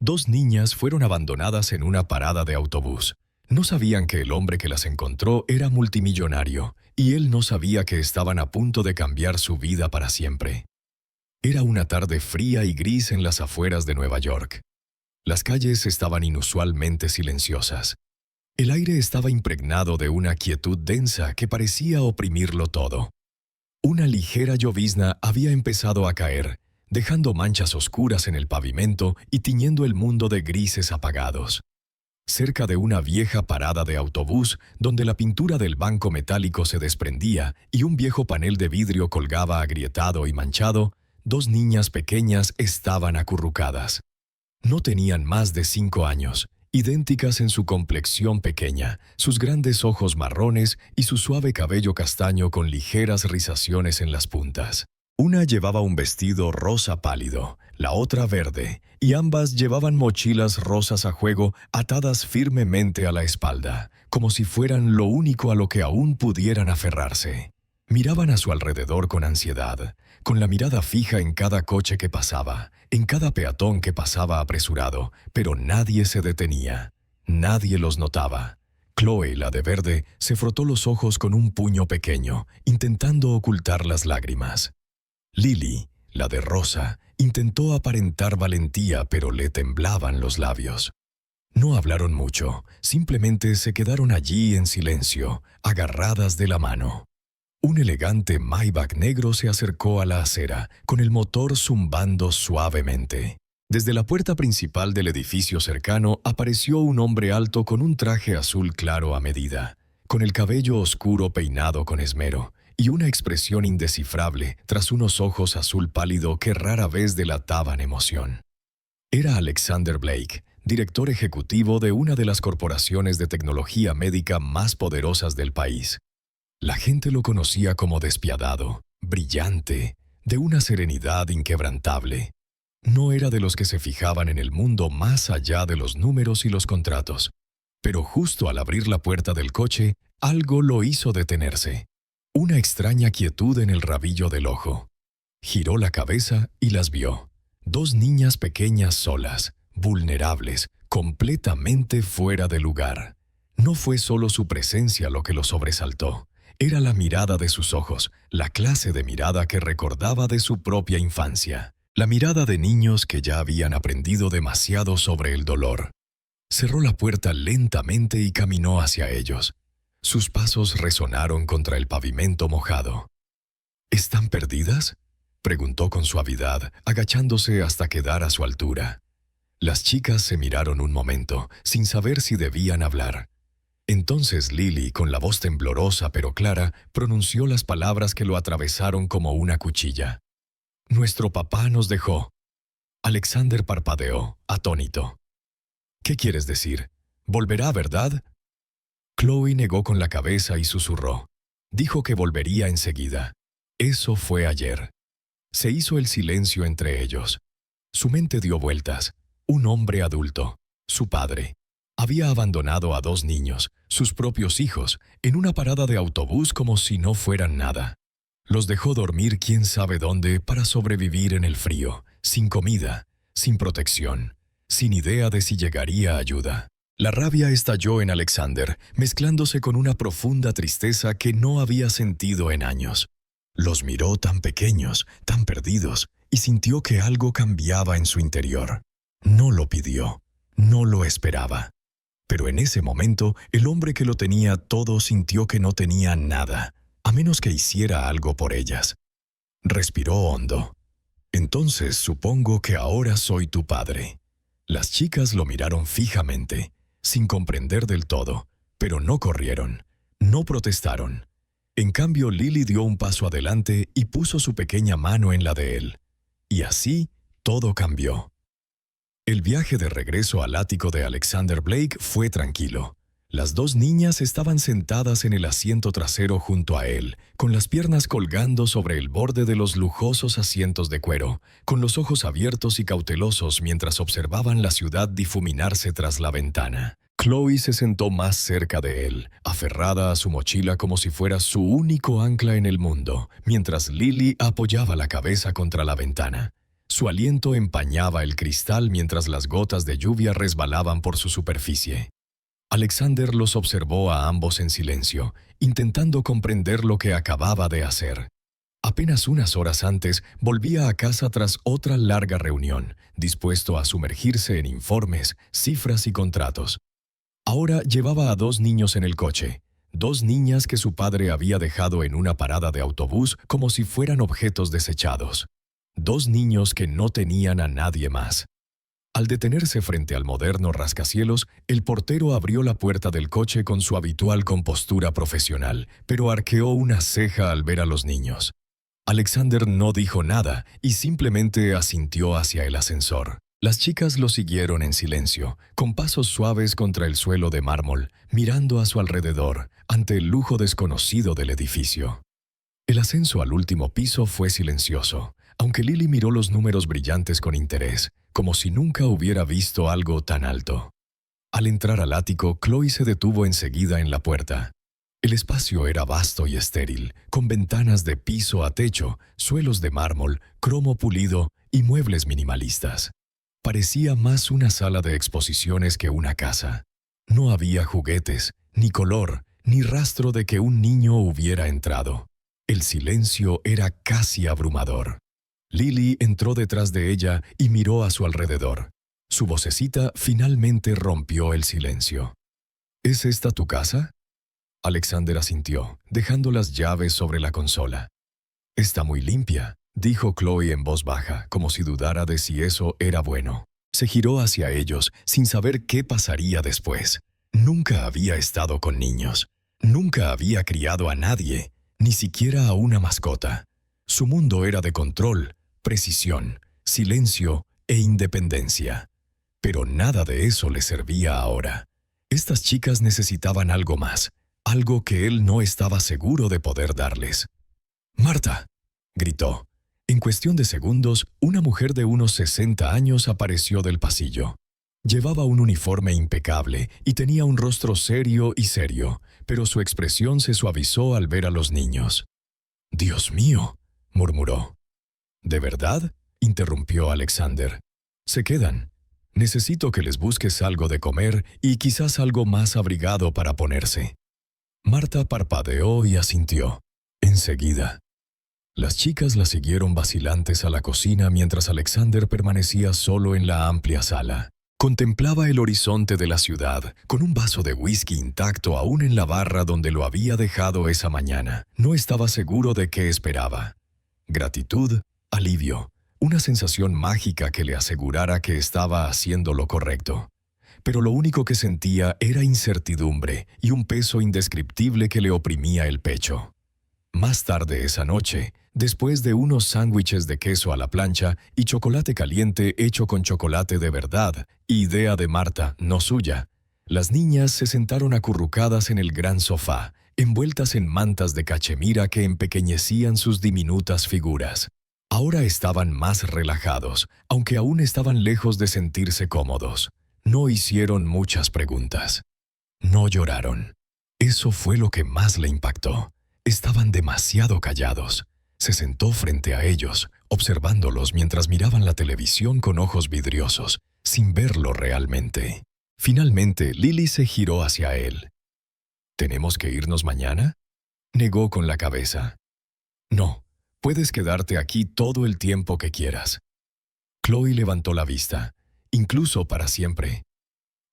Dos niñas fueron abandonadas en una parada de autobús. No sabían que el hombre que las encontró era multimillonario, y él no sabía que estaban a punto de cambiar su vida para siempre. Era una tarde fría y gris en las afueras de Nueva York. Las calles estaban inusualmente silenciosas. El aire estaba impregnado de una quietud densa que parecía oprimirlo todo. Una ligera llovizna había empezado a caer, dejando manchas oscuras en el pavimento y tiñendo el mundo de grises apagados. Cerca de una vieja parada de autobús, donde la pintura del banco metálico se desprendía y un viejo panel de vidrio colgaba agrietado y manchado, dos niñas pequeñas estaban acurrucadas. No tenían más de 5 años, idénticas en su complexión pequeña, sus grandes ojos marrones y su suave cabello castaño con ligeras rizaciones en las puntas. Una llevaba un vestido rosa pálido, la otra verde, y ambas llevaban mochilas rosas a juego atadas firmemente a la espalda, como si fueran lo único a lo que aún pudieran aferrarse. Miraban a su alrededor con ansiedad, con la mirada fija en cada coche que pasaba, en cada peatón que pasaba apresurado, pero nadie se detenía. Nadie los notaba. Chloe, la de verde, se frotó los ojos con un puño pequeño, intentando ocultar las lágrimas. Lily, la de rosa, intentó aparentar valentía, pero le temblaban los labios. No hablaron mucho, simplemente se quedaron allí en silencio, agarradas de la mano. Un elegante Maybach negro se acercó a la acera, con el motor zumbando suavemente. Desde la puerta principal del edificio cercano apareció un hombre alto con un traje azul claro a medida, con el cabello oscuro peinado con esmero, y una expresión indescifrable tras unos ojos azul pálido que rara vez delataban emoción. Era Alexander Blake, director ejecutivo de una de las corporaciones de tecnología médica más poderosas del país. La gente lo conocía como despiadado, brillante, de una serenidad inquebrantable. No era de los que se fijaban en el mundo más allá de los números y los contratos. Pero justo al abrir la puerta del coche, algo lo hizo detenerse. Una extraña quietud en el rabillo del ojo. Giró la cabeza y las vio. Dos niñas pequeñas solas, vulnerables, completamente fuera de lugar. No fue solo su presencia lo que lo sobresaltó. Era la mirada de sus ojos, la clase de mirada que recordaba de su propia infancia. La mirada de niños que ya habían aprendido demasiado sobre el dolor. Cerró la puerta lentamente y caminó hacia ellos. Sus pasos resonaron contra el pavimento mojado. ¿Están perdidas?, preguntó con suavidad, agachándose hasta quedar a su altura. Las chicas se miraron un momento, sin saber si debían hablar. Entonces Lily, con la voz temblorosa pero clara, pronunció las palabras que lo atravesaron como una cuchilla. «Nuestro papá nos dejó». Alexander parpadeó, atónito. «¿Qué quieres decir? ¿Volverá, verdad?» Chloe negó con la cabeza y susurró. Dijo que volvería enseguida. Eso fue ayer. Se hizo el silencio entre ellos. Su mente dio vueltas. Un hombre adulto, su padre, había abandonado a dos niños, sus propios hijos, en una parada de autobús como si no fueran nada. Los dejó dormir quién sabe dónde para sobrevivir en el frío, sin comida, sin protección, sin idea de si llegaría ayuda. La rabia estalló en Alexander, mezclándose con una profunda tristeza que no había sentido en años. Los miró tan pequeños, tan perdidos, y sintió que algo cambiaba en su interior. No lo pidió, no lo esperaba. Pero en ese momento, el hombre que lo tenía todo sintió que no tenía nada, a menos que hiciera algo por ellas. Respiró hondo. «Entonces supongo que ahora soy tu padre». Las chicas lo miraron fijamente, sin comprender del todo, pero no corrieron, no protestaron. En cambio, Lily dio un paso adelante y puso su pequeña mano en la de él. Y así, todo cambió. El viaje de regreso al ático de Alexander Blake fue tranquilo. Las dos niñas estaban sentadas en el asiento trasero junto a él, con las piernas colgando sobre el borde de los lujosos asientos de cuero, con los ojos abiertos y cautelosos mientras observaban la ciudad difuminarse tras la ventana. Chloe se sentó más cerca de él, aferrada a su mochila como si fuera su único ancla en el mundo, mientras Lily apoyaba la cabeza contra la ventana. Su aliento empañaba el cristal mientras las gotas de lluvia resbalaban por su superficie. Alexander los observó a ambos en silencio, intentando comprender lo que acababa de hacer. Apenas unas horas antes, volvía a casa tras otra larga reunión, dispuesto a sumergirse en informes, cifras y contratos. Ahora llevaba a 2 niños en el coche, 2 niñas que su padre había dejado en una parada de autobús como si fueran objetos desechados. 2 niños que no tenían a nadie más. Al detenerse frente al moderno rascacielos, el portero abrió la puerta del coche con su habitual compostura profesional, pero arqueó una ceja al ver a los niños. Alexander no dijo nada y simplemente asintió hacia el ascensor. Las chicas lo siguieron en silencio, con pasos suaves contra el suelo de mármol, mirando a su alrededor, ante el lujo desconocido del edificio. El ascenso al último piso fue silencioso, aunque Lily miró los números brillantes con interés, como si nunca hubiera visto algo tan alto. Al entrar al ático, Chloe se detuvo enseguida en la puerta. El espacio era vasto y estéril, con ventanas de piso a techo, suelos de mármol, cromo pulido y muebles minimalistas. Parecía más una sala de exposiciones que una casa. No había juguetes, ni color, ni rastro de que un niño hubiera entrado. El silencio era casi abrumador. Lily entró detrás de ella y miró a su alrededor. Su vocecita finalmente rompió el silencio. ¿Es esta tu casa? Alexander asintió, dejando las llaves sobre la consola. Está muy limpia, dijo Chloe en voz baja, como si dudara de si eso era bueno. Se giró hacia ellos, sin saber qué pasaría después. Nunca había estado con niños. Nunca había criado a nadie, ni siquiera a una mascota. Su mundo era de control, precisión, silencio e independencia. Pero nada de eso le servía ahora. Estas chicas necesitaban algo más, algo que él no estaba seguro de poder darles. «¡Marta!», gritó. En cuestión de segundos, una mujer de unos 60 años apareció del pasillo. Llevaba un uniforme impecable y tenía un rostro serio, pero su expresión se suavizó al ver a los niños. «¡Dios mío!», murmuró. «¿De verdad?», interrumpió Alexander. «Se quedan. Necesito que les busques algo de comer y quizás algo más abrigado para ponerse». Marta parpadeó y asintió. Enseguida. Las chicas la siguieron vacilantes a la cocina mientras Alexander permanecía solo en la amplia sala. Contemplaba el horizonte de la ciudad, con un vaso de whisky intacto aún en la barra donde lo había dejado esa mañana. No estaba seguro de qué esperaba. Gratitud, alivio, una sensación mágica que le asegurara que estaba haciendo lo correcto. Pero lo único que sentía era incertidumbre y un peso indescriptible que le oprimía el pecho. Más tarde esa noche, después de unos sándwiches de queso a la plancha y chocolate caliente hecho con chocolate de verdad, idea de Marta, no suya, las niñas se sentaron acurrucadas en el gran sofá, envueltas en mantas de cachemira que empequeñecían sus diminutas figuras. Ahora estaban más relajados, aunque aún estaban lejos de sentirse cómodos. No hicieron muchas preguntas. No lloraron. Eso fue lo que más le impactó. Estaban demasiado callados. Se sentó frente a ellos, observándolos mientras miraban la televisión con ojos vidriosos, sin verlo realmente. Finalmente, Lily se giró hacia él. ¿Tenemos que irnos mañana?, negó con la cabeza. No, puedes quedarte aquí todo el tiempo que quieras. Chloe levantó la vista. Incluso para siempre.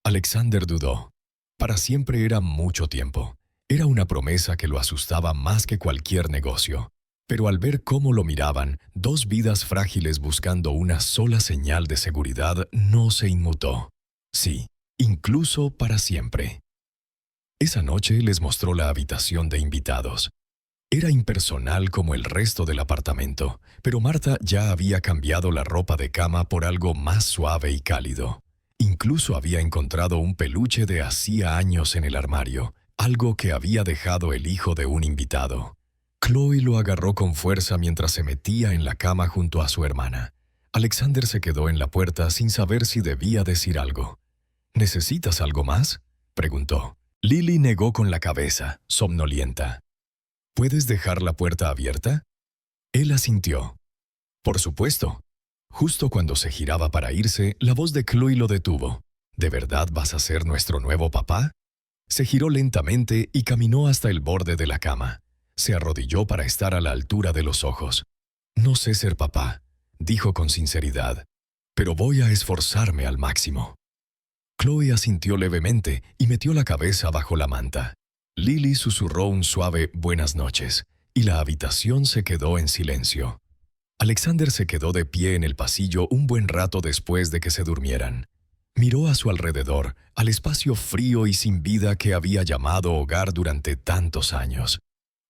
Alexander dudó. Para siempre era mucho tiempo. Era una promesa que lo asustaba más que cualquier negocio. Pero al ver cómo lo miraban, 2 vidas frágiles buscando una sola señal de seguridad, no se inmutó. Sí, incluso para siempre. Esa noche les mostró la habitación de invitados. Era impersonal como el resto del apartamento, pero Marta ya había cambiado la ropa de cama por algo más suave y cálido. Incluso había encontrado un peluche de hacía años en el armario, algo que había dejado el hijo de un invitado. Chloe lo agarró con fuerza mientras se metía en la cama junto a su hermana. Alexander se quedó en la puerta sin saber si debía decir algo. ¿Necesitas algo más?, preguntó. Lily negó con la cabeza, somnolienta. ¿Puedes dejar la puerta abierta? Él asintió. Por supuesto. Justo cuando se giraba para irse, la voz de Chloe lo detuvo. ¿De verdad vas a ser nuestro nuevo papá? Se giró lentamente y caminó hasta el borde de la cama. Se arrodilló para estar a la altura de los ojos. No sé ser papá, dijo con sinceridad, pero voy a esforzarme al máximo. Chloe asintió levemente y metió la cabeza bajo la manta. Lily susurró un suave buenas noches, y la habitación se quedó en silencio. Alexander se quedó de pie en el pasillo un buen rato después de que se durmieran. Miró a su alrededor, al espacio frío y sin vida que había llamado hogar durante tantos años.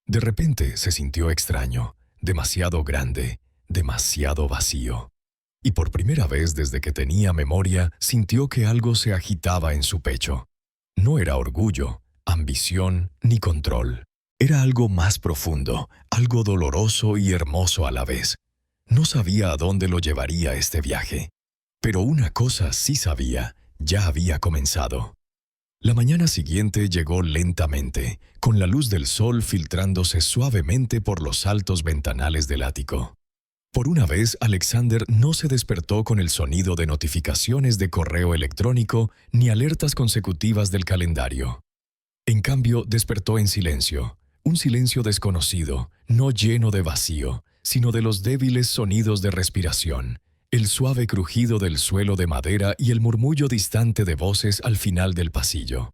De repente se sintió extraño, demasiado grande, demasiado vacío. Y por primera vez desde que tenía memoria, sintió que algo se agitaba en su pecho. No era orgullo, ambición ni control. Era algo más profundo, algo doloroso y hermoso a la vez. No sabía a dónde lo llevaría este viaje. Pero una cosa sí sabía, ya había comenzado. La mañana siguiente llegó lentamente, con la luz del sol filtrándose suavemente por los altos ventanales del ático. Por una vez, Alexander no se despertó con el sonido de notificaciones de correo electrónico ni alertas consecutivas del calendario. En cambio, despertó en silencio, un silencio desconocido, no lleno de vacío, sino de los débiles sonidos de respiración, el suave crujido del suelo de madera y el murmullo distante de voces al final del pasillo.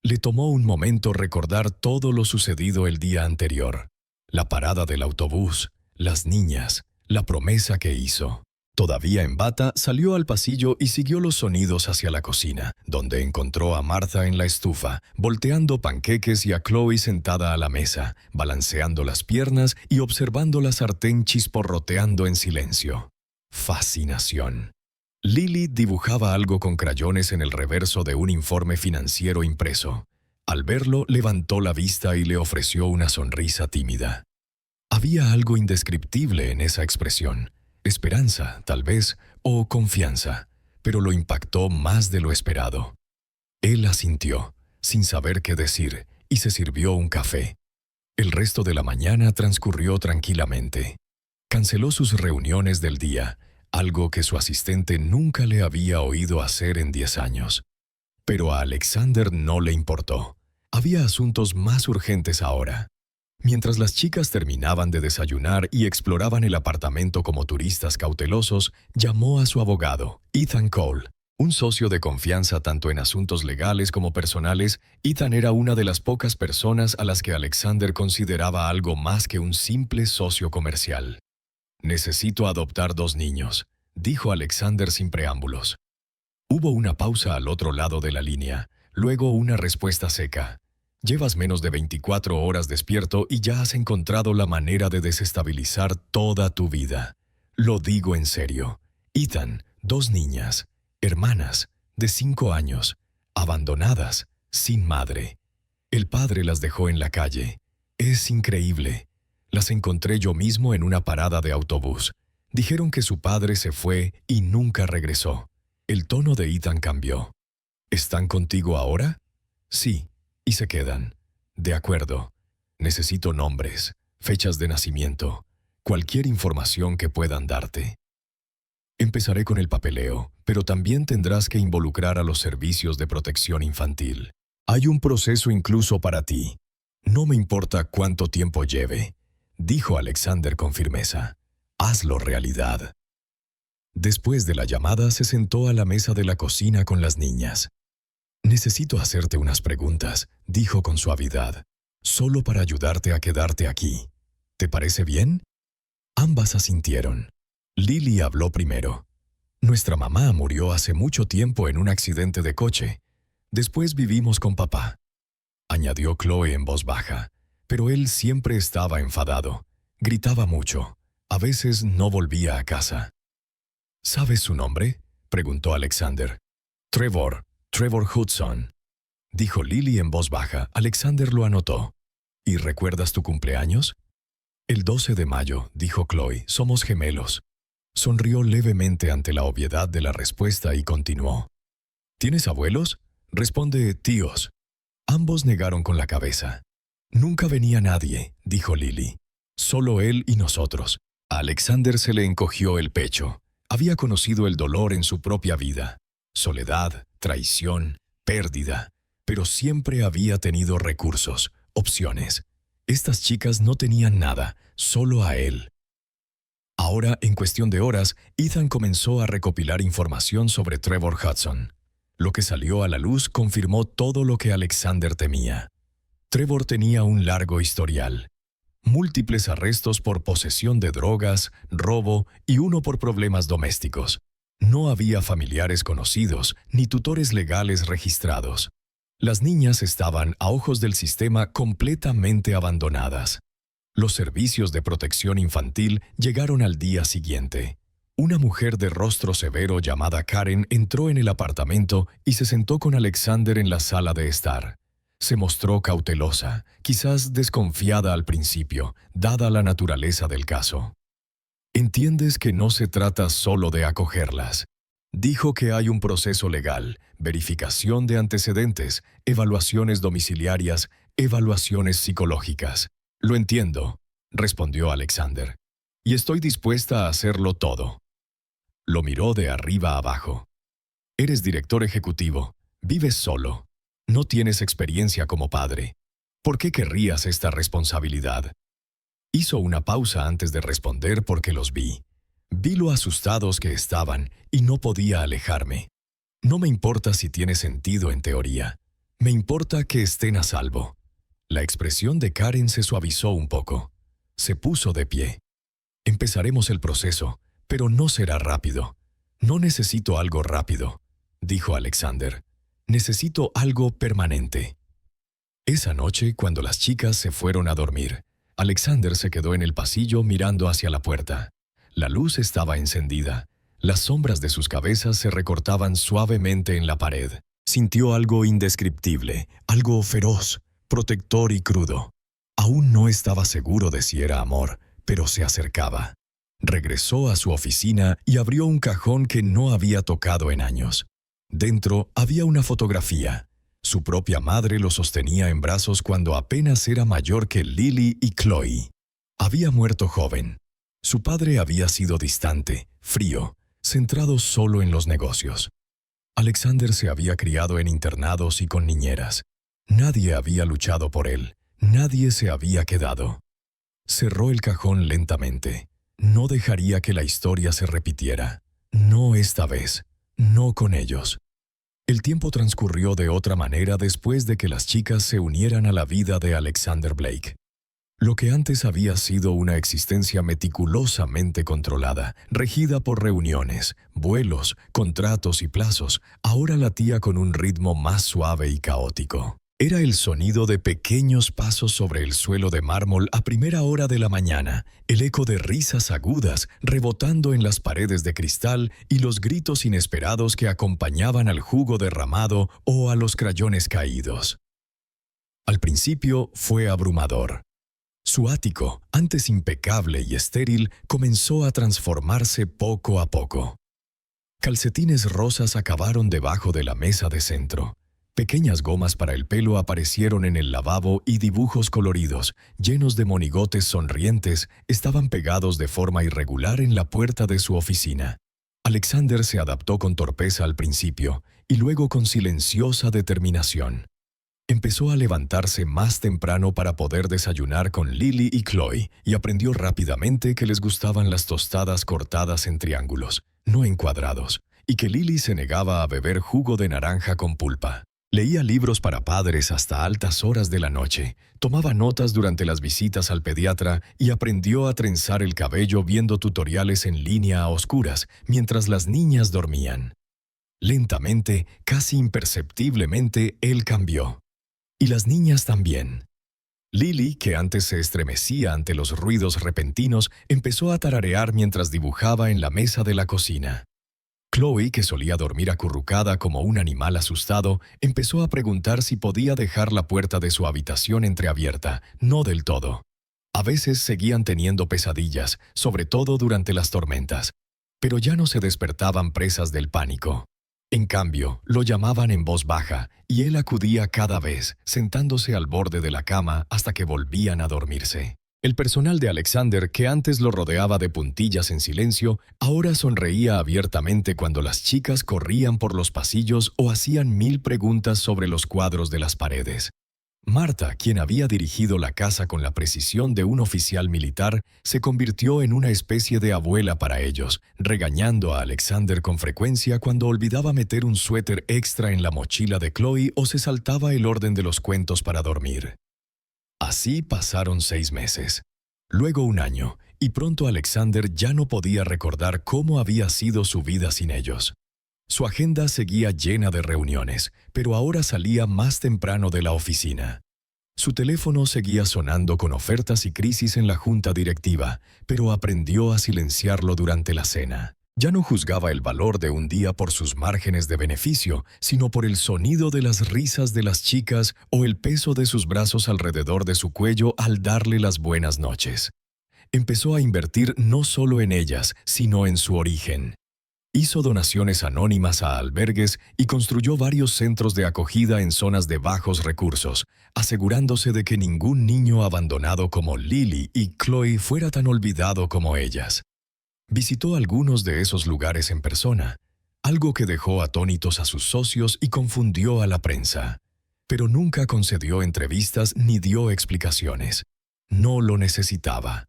Le tomó un momento recordar todo lo sucedido el día anterior. La parada del autobús, las niñas, la promesa que hizo. Todavía en bata, salió al pasillo y siguió los sonidos hacia la cocina, donde encontró a Martha en la estufa, volteando panqueques y a Chloe sentada a la mesa, balanceando las piernas y observando la sartén chisporroteando en silencio. Fascinación. Lily dibujaba algo con crayones en el reverso de un informe financiero impreso. Al verlo, levantó la vista y le ofreció una sonrisa tímida. Había algo indescriptible en esa expresión. Esperanza, tal vez, o confianza, pero lo impactó más de lo esperado. Él asintió, sin saber qué decir, y se sirvió un café. El resto de la mañana transcurrió tranquilamente. Canceló sus reuniones del día, algo que su asistente nunca le había oído hacer en 10 años. Pero a Alexander no le importó. Había asuntos más urgentes ahora. Mientras las chicas terminaban de desayunar y exploraban el apartamento como turistas cautelosos, llamó a su abogado, Ethan Cole. Un socio de confianza tanto en asuntos legales como personales, Ethan era una de las pocas personas a las que Alexander consideraba algo más que un simple socio comercial. «Necesito adoptar 2 niños», dijo Alexander sin preámbulos. Hubo una pausa al otro lado de la línea, luego una respuesta seca. «Llevas menos de 24 horas despierto y ya has encontrado la manera de desestabilizar toda tu vida. Lo digo en serio. Ethan, 2 niñas, hermanas, de 5 años, abandonadas, sin madre. El padre las dejó en la calle. Es increíble. Las encontré yo mismo en una parada de autobús. Dijeron que su padre se fue y nunca regresó». El tono de Ethan cambió. «¿Están contigo ahora?» «Sí, y se quedan». «De acuerdo. Necesito nombres, fechas de nacimiento, cualquier información que puedan darte. Empezaré con el papeleo, pero también tendrás que involucrar a los servicios de protección infantil. Hay un proceso incluso para ti. No me importa cuánto tiempo lleve», dijo Alexander con firmeza. «Hazlo realidad». Después de la llamada, se sentó a la mesa de la cocina con las niñas. «Necesito hacerte unas preguntas», dijo con suavidad, «solo para ayudarte a quedarte aquí. ¿Te parece bien?» Ambas asintieron. Lily habló primero. «Nuestra mamá murió hace mucho tiempo en un accidente de coche. Después vivimos con papá», añadió Chloe en voz baja, pero él siempre estaba enfadado. Gritaba mucho. A veces no volvía a casa. «¿Sabes su nombre?», preguntó Alexander. «Trevor Hudson», dijo Lily en voz baja. Alexander lo anotó. «¿Y recuerdas tu cumpleaños?» «El 12 de mayo», dijo Chloe. «Somos gemelos». Sonrió levemente ante la obviedad de la respuesta y continuó. «¿Tienes abuelos?». «Responde tíos». Ambos negaron con la cabeza. «Nunca venía nadie», dijo Lily. «Solo él y nosotros». A Alexander se le encogió el pecho. Había conocido el dolor en su propia vida, soledad, traición, pérdida, pero siempre había tenido recursos, opciones. Estas chicas no tenían nada, solo a él. Ahora, en cuestión de horas, Ethan comenzó a recopilar información sobre Trevor Hudson. Lo que salió a la luz confirmó todo lo que Alexander temía. Trevor tenía un largo historial. Múltiples arrestos por posesión de drogas, robo y uno por problemas domésticos. No había familiares conocidos ni tutores legales registrados. Las niñas estaban, a ojos del sistema, completamente abandonadas. Los servicios de protección infantil llegaron al día siguiente. Una mujer de rostro severo llamada Karen entró en el apartamento y se sentó con Alexander en la sala de estar. Se mostró cautelosa, quizás desconfiada al principio, dada la naturaleza del caso. «Entiendes que no se trata solo de acogerlas». Dijo que hay un proceso legal, verificación de antecedentes, evaluaciones domiciliarias, evaluaciones psicológicas. «Lo entiendo», respondió Alexander, «y estoy dispuesta a hacerlo todo». Lo miró de arriba a abajo. «Eres director ejecutivo, vives solo, no tienes experiencia como padre. ¿Por qué querrías esta responsabilidad?». Hizo una pausa antes de responder porque los vi. Vi lo asustados que estaban y no podía alejarme. «No me importa si tiene sentido en teoría. Me importa que estén a salvo». La expresión de Karen se suavizó un poco. Se puso de pie. «Empezaremos el proceso, pero no será rápido». «No necesito algo rápido», dijo Alexander. «Necesito algo permanente». Esa noche, cuando las chicas se fueron a dormir, Alexander se quedó en el pasillo mirando hacia la puerta. La luz estaba encendida. Las sombras de sus cabezas se recortaban suavemente en la pared. Sintió algo indescriptible, algo feroz, protector y crudo. Aún no estaba seguro de si era amor, pero se acercaba. Regresó a su oficina y abrió un cajón que no había tocado en años. Dentro había una fotografía. Su propia madre lo sostenía en brazos cuando apenas era mayor que Lily y Chloe. Había muerto joven. Su padre había sido distante, frío, centrado solo en los negocios. Alexander se había criado en internados y con niñeras. Nadie había luchado por él. Nadie se había quedado. Cerró el cajón lentamente. No dejaría que la historia se repitiera. No esta vez. No con ellos. El tiempo transcurrió de otra manera después de que las chicas se unieran a la vida de Alexander Blake. Lo que antes había sido una existencia meticulosamente controlada, regida por reuniones, vuelos, contratos y plazos, ahora latía con un ritmo más suave y caótico. Era el sonido de pequeños pasos sobre el suelo de mármol a primera hora de la mañana, el eco de risas agudas rebotando en las paredes de cristal y los gritos inesperados que acompañaban al jugo derramado o a los crayones caídos. Al principio fue abrumador. Su ático, antes impecable y estéril, comenzó a transformarse poco a poco. Calcetines rosas acabaron debajo de la mesa de centro. Pequeñas gomas para el pelo aparecieron en el lavabo y dibujos coloridos, llenos de monigotes sonrientes, estaban pegados de forma irregular en la puerta de su oficina. Alexander se adaptó con torpeza al principio y luego con silenciosa determinación. Empezó a levantarse más temprano para poder desayunar con Lily y Chloe y aprendió rápidamente que les gustaban las tostadas cortadas en triángulos, no en cuadrados, y que Lily se negaba a beber jugo de naranja con pulpa. Leía libros para padres hasta altas horas de la noche, tomaba notas durante las visitas al pediatra y aprendió a trenzar el cabello viendo tutoriales en línea a oscuras mientras las niñas dormían. Lentamente, casi imperceptiblemente, él cambió. Y las niñas también. Lily, que antes se estremecía ante los ruidos repentinos, empezó a tararear mientras dibujaba en la mesa de la cocina. Chloe, que solía dormir acurrucada como un animal asustado, empezó a preguntar si podía dejar la puerta de su habitación entreabierta, no del todo. A veces seguían teniendo pesadillas, sobre todo durante las tormentas, pero ya no se despertaban presas del pánico. En cambio, lo llamaban en voz baja, y él acudía cada vez, sentándose al borde de la cama hasta que volvían a dormirse. El personal de Alexander, que antes lo rodeaba de puntillas en silencio, ahora sonreía abiertamente cuando las chicas corrían por los pasillos o hacían 1000 preguntas sobre los cuadros de las paredes. Marta, quien había dirigido la casa con la precisión de un oficial militar, se convirtió en una especie de abuela para ellos, regañando a Alexander con frecuencia cuando olvidaba meter un suéter extra en la mochila de Chloe o se saltaba el orden de los cuentos para dormir. Así pasaron 6 meses. Luego 1 año, y pronto Alexander ya no podía recordar cómo había sido su vida sin ellos. Su agenda seguía llena de reuniones, pero ahora salía más temprano de la oficina. Su teléfono seguía sonando con ofertas y crisis en la junta directiva, pero aprendió a silenciarlo durante la cena. Ya no juzgaba el valor de un día por sus márgenes de beneficio, sino por el sonido de las risas de las chicas o el peso de sus brazos alrededor de su cuello al darle las buenas noches. Empezó a invertir no solo en ellas, sino en su origen. Hizo donaciones anónimas a albergues y construyó varios centros de acogida en zonas de bajos recursos, asegurándose de que ningún niño abandonado como Lily y Chloe fuera tan olvidado como ellas. Visitó algunos de esos lugares en persona, algo que dejó atónitos a sus socios y confundió a la prensa. Pero nunca concedió entrevistas ni dio explicaciones. No lo necesitaba.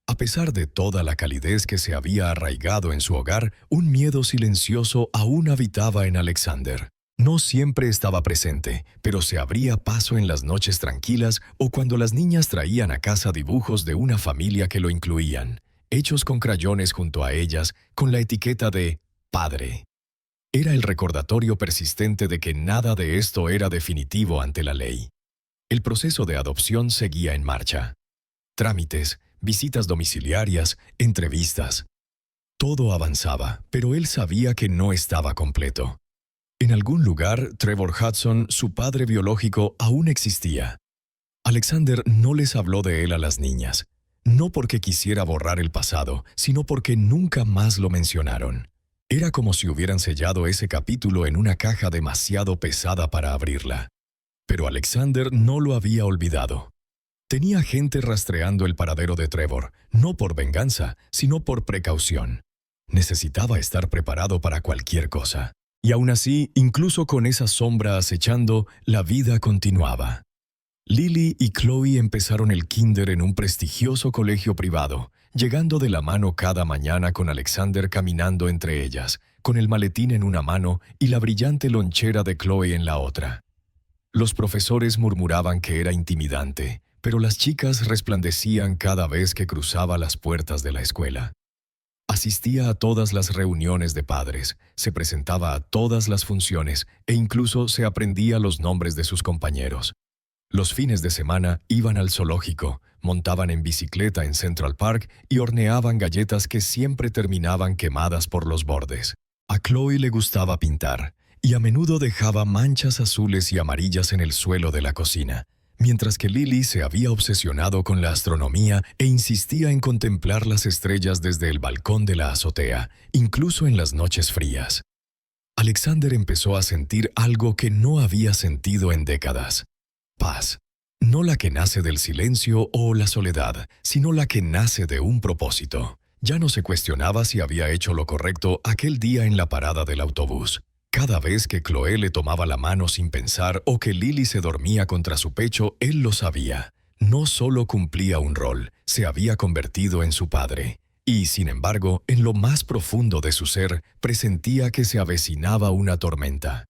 A pesar de toda la calidez que se había arraigado en su hogar, un miedo silencioso aún habitaba en Alexander. No siempre estaba presente, pero se abría paso en las noches tranquilas o cuando las niñas traían a casa dibujos de una familia que lo incluían, hechos con crayones junto a ellas, con la etiqueta de «padre». Era el recordatorio persistente de que nada de esto era definitivo ante la ley. El proceso de adopción seguía en marcha. Trámites, visitas domiciliarias, entrevistas. Todo avanzaba, pero él sabía que no estaba completo. En algún lugar, Trevor Hudson, su padre biológico, aún existía. Alexander no les habló de él a las niñas, no porque quisiera borrar el pasado, sino porque nunca más lo mencionaron. Era como si hubieran sellado ese capítulo en una caja demasiado pesada para abrirla. Pero Alexander no lo había olvidado. Tenía gente rastreando el paradero de Trevor, no por venganza, sino por precaución. Necesitaba estar preparado para cualquier cosa. Y aún así, incluso con esa sombra acechando, la vida continuaba. Lily y Chloe empezaron el kinder en un prestigioso colegio privado, llegando de la mano cada mañana con Alexander caminando entre ellas, con el maletín en una mano y la brillante lonchera de Chloe en la otra. Los profesores murmuraban que era intimidante, pero las chicas resplandecían cada vez que cruzaba las puertas de la escuela. Asistía a todas las reuniones de padres, se presentaba a todas las funciones e incluso se aprendía los nombres de sus compañeros. Los fines de semana iban al zoológico, montaban en bicicleta en Central Park y horneaban galletas que siempre terminaban quemadas por los bordes. A Chloe le gustaba pintar y a menudo dejaba manchas azules y amarillas en el suelo de la cocina, mientras que Lily se había obsesionado con la astronomía e insistía en contemplar las estrellas desde el balcón de la azotea, incluso en las noches frías. Alexander empezó a sentir algo que no había sentido en décadas. Paz. No la que nace del silencio o la soledad, sino la que nace de un propósito. Ya no se cuestionaba si había hecho lo correcto aquel día en la parada del autobús. Cada vez que Chloe le tomaba la mano sin pensar o que Lily se dormía contra su pecho, él lo sabía. No solo cumplía un rol, se había convertido en su padre. Y, sin embargo, en lo más profundo de su ser, presentía que se avecinaba una tormenta.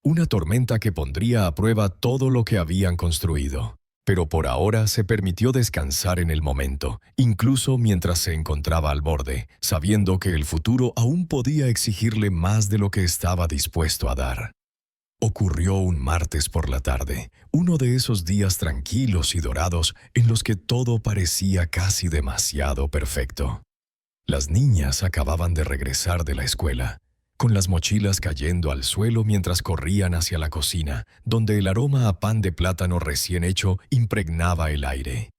Una tormenta que pondría a prueba todo lo que habían construido. Pero por ahora se permitió descansar en el momento, incluso mientras se encontraba al borde, sabiendo que el futuro aún podía exigirle más de lo que estaba dispuesto a dar. Ocurrió un martes por la tarde, uno de esos días tranquilos y dorados en los que todo parecía casi demasiado perfecto. Las niñas acababan de regresar de la escuela, con las mochilas cayendo al suelo mientras corrían hacia la cocina, donde el aroma a pan de plátano recién hecho impregnaba el aire.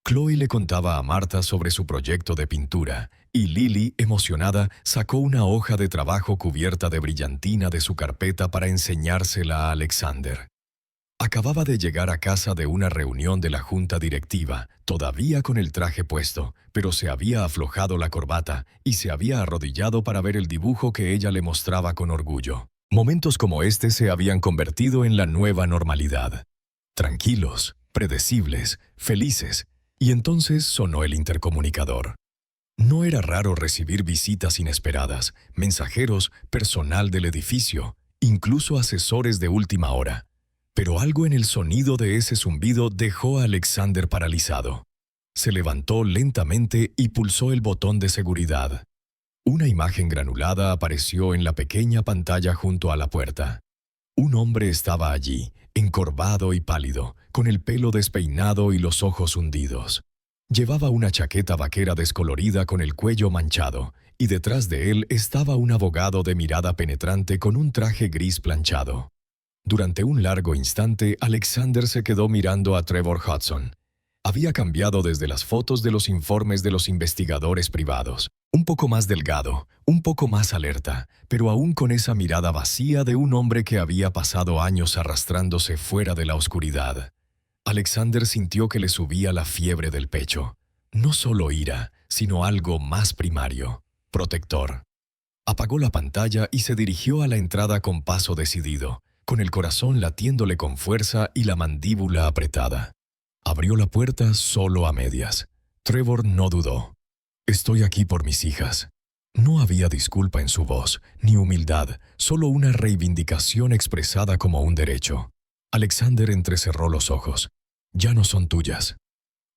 Chloe le contaba a Marta sobre su proyecto de pintura, y Lily, emocionada, sacó una hoja de trabajo cubierta de brillantina de su carpeta para enseñársela a Alexander. Acababa de llegar a casa de una reunión de la junta directiva, todavía con el traje puesto, pero se había aflojado la corbata y se había arrodillado para ver el dibujo que ella le mostraba con orgullo. Momentos como este se habían convertido en la nueva normalidad. Tranquilos, predecibles, felices, y entonces sonó el intercomunicador. No era raro recibir visitas inesperadas, mensajeros, personal del edificio, incluso asesores de última hora. Pero algo en el sonido de ese zumbido dejó a Alexander paralizado. Se levantó lentamente y pulsó el botón de seguridad. Una imagen granulada apareció en la pequeña pantalla junto a la puerta. Un hombre estaba allí, encorvado y pálido, con el pelo despeinado y los ojos hundidos. Llevaba una chaqueta vaquera descolorida con el cuello manchado, y detrás de él estaba un abogado de mirada penetrante con un traje gris planchado. Durante un largo instante, Alexander se quedó mirando a Trevor Hudson. Había cambiado desde las fotos de los informes de los investigadores privados. Un poco más delgado, un poco más alerta, pero aún con esa mirada vacía de un hombre que había pasado años arrastrándose fuera de la oscuridad. Alexander sintió que le subía la fiebre del pecho. No solo ira, sino algo más primario, protector. Apagó la pantalla y se dirigió a la entrada con paso decidido, con el corazón latiéndole con fuerza y la mandíbula apretada. Abrió la puerta solo a medias. Trevor no dudó. «Estoy aquí por mis hijas». No había disculpa en su voz, ni humildad, solo una reivindicación expresada como un derecho. Alexander entrecerró los ojos. «Ya no son tuyas».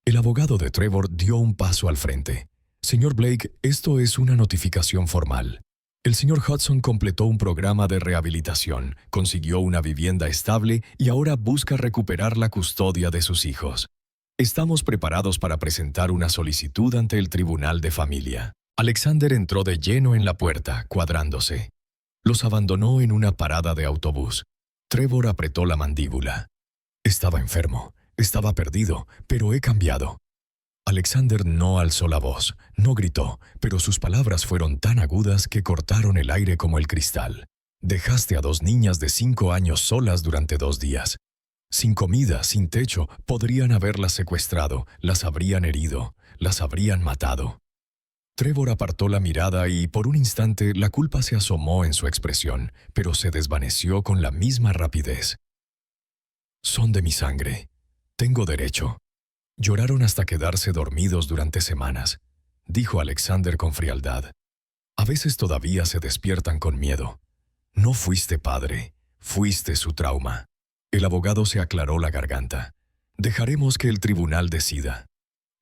El abogado de Trevor dio un paso al frente. «Señor Blake, esto es una notificación formal. El señor Hudson completó un programa de rehabilitación, consiguió una vivienda estable y ahora busca recuperar la custodia de sus hijos. Estamos preparados para presentar una solicitud ante el Tribunal de Familia». Alexander entró de lleno en la puerta, cuadrándose. Los abandonó en una parada de autobús. Trevor apretó la mandíbula. Estaba enfermo, estaba perdido, pero he cambiado. Alexander no alzó la voz, no gritó, pero sus palabras fueron tan agudas que cortaron el aire como el cristal. Dejaste a 2 niñas de 5 años solas durante 2 días. Sin comida, sin techo, podrían haberlas secuestrado, las habrían herido, las habrían matado. Trevor apartó la mirada y, por un instante, la culpa se asomó en su expresión, pero se desvaneció con la misma rapidez. «Son de mi sangre. Tengo derecho». Lloraron hasta quedarse dormidos durante semanas, dijo Alexander con frialdad. A veces todavía se despiertan con miedo. No fuiste padre, fuiste su trauma. El abogado se aclaró la garganta. Dejaremos que el tribunal decida.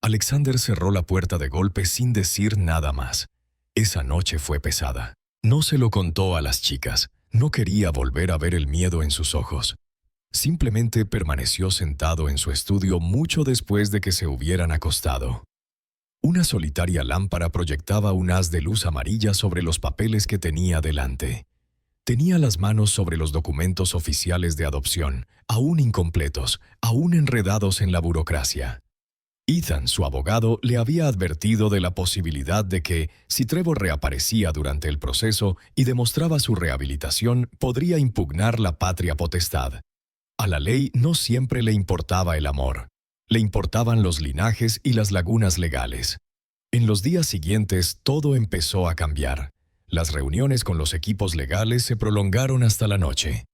Alexander cerró la puerta de golpe sin decir nada más. Esa noche fue pesada. No se lo contó a las chicas. No quería volver a ver el miedo en sus ojos. Simplemente permaneció sentado en su estudio mucho después de que se hubieran acostado. Una solitaria lámpara proyectaba un haz de luz amarilla sobre los papeles que tenía delante. Tenía las manos sobre los documentos oficiales de adopción, aún incompletos, aún enredados en la burocracia. Ethan, su abogado, le había advertido de la posibilidad de que, si Trevor reaparecía durante el proceso y demostraba su rehabilitación, podría impugnar la patria potestad. A la ley no siempre le importaba el amor. Le importaban los linajes y las lagunas legales. En los días siguientes, todo empezó a cambiar. Las reuniones con los equipos legales se prolongaron hasta la noche.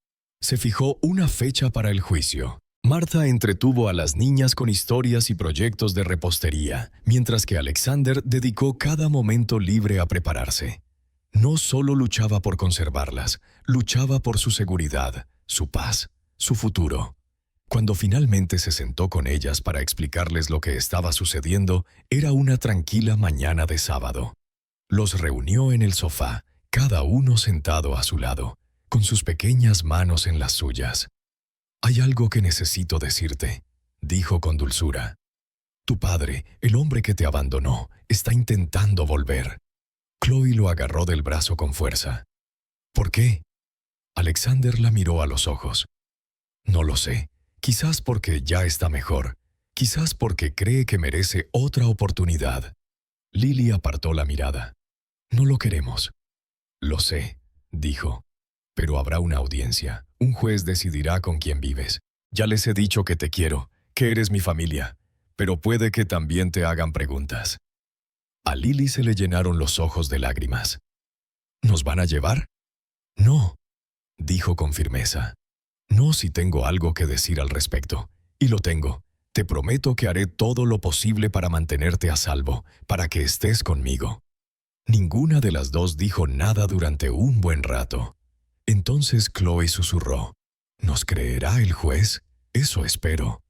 Se fijó una fecha para el juicio. Martha entretuvo a las niñas con historias y proyectos de repostería, mientras que Alexander dedicó cada momento libre a prepararse. No solo luchaba por conservarlas, luchaba por su seguridad, su paz, su futuro. Cuando finalmente se sentó con ellas para explicarles lo que estaba sucediendo, era una tranquila mañana de sábado. Los reunió en el sofá, cada uno sentado a su lado, con sus pequeñas manos en las suyas. «Hay algo que necesito decirte», dijo con dulzura. «Tu padre, el hombre que te abandonó, está intentando volver». Chloe lo agarró del brazo con fuerza. «¿Por qué?» Alexander la miró a los ojos. «No lo sé. Quizás porque ya está mejor. Quizás porque cree que merece otra oportunidad». Lily apartó la mirada. «No lo queremos». «Lo sé», dijo. «Pero habrá una audiencia. Un juez decidirá con quién vives. Ya les he dicho que te quiero, que eres mi familia, pero puede que también te hagan preguntas. A Lily se le llenaron los ojos de lágrimas. ¿Nos van a llevar? No, dijo con firmeza. No si tengo algo que decir al respecto. Y lo tengo. Te prometo que haré todo lo posible para mantenerte a salvo, para que estés conmigo. Ninguna de las dos dijo nada durante un buen rato. Entonces Chloe susurró. ¿Nos creerá el juez? Eso espero,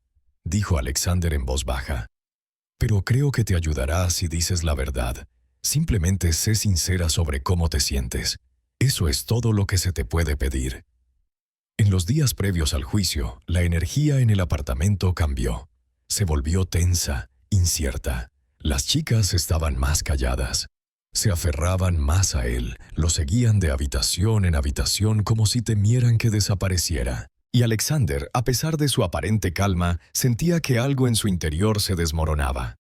dijo Alexander en voz baja. Pero creo que te ayudará si dices la verdad. Simplemente sé sincera sobre cómo te sientes. Eso es todo lo que se te puede pedir. En los días previos al juicio, la energía en el apartamento cambió. Se volvió tensa, incierta. Las chicas estaban más calladas. Se aferraban más a él, lo seguían de habitación en habitación como si temieran que desapareciera. Y Alexander, a pesar de su aparente calma, sentía que algo en su interior se desmoronaba.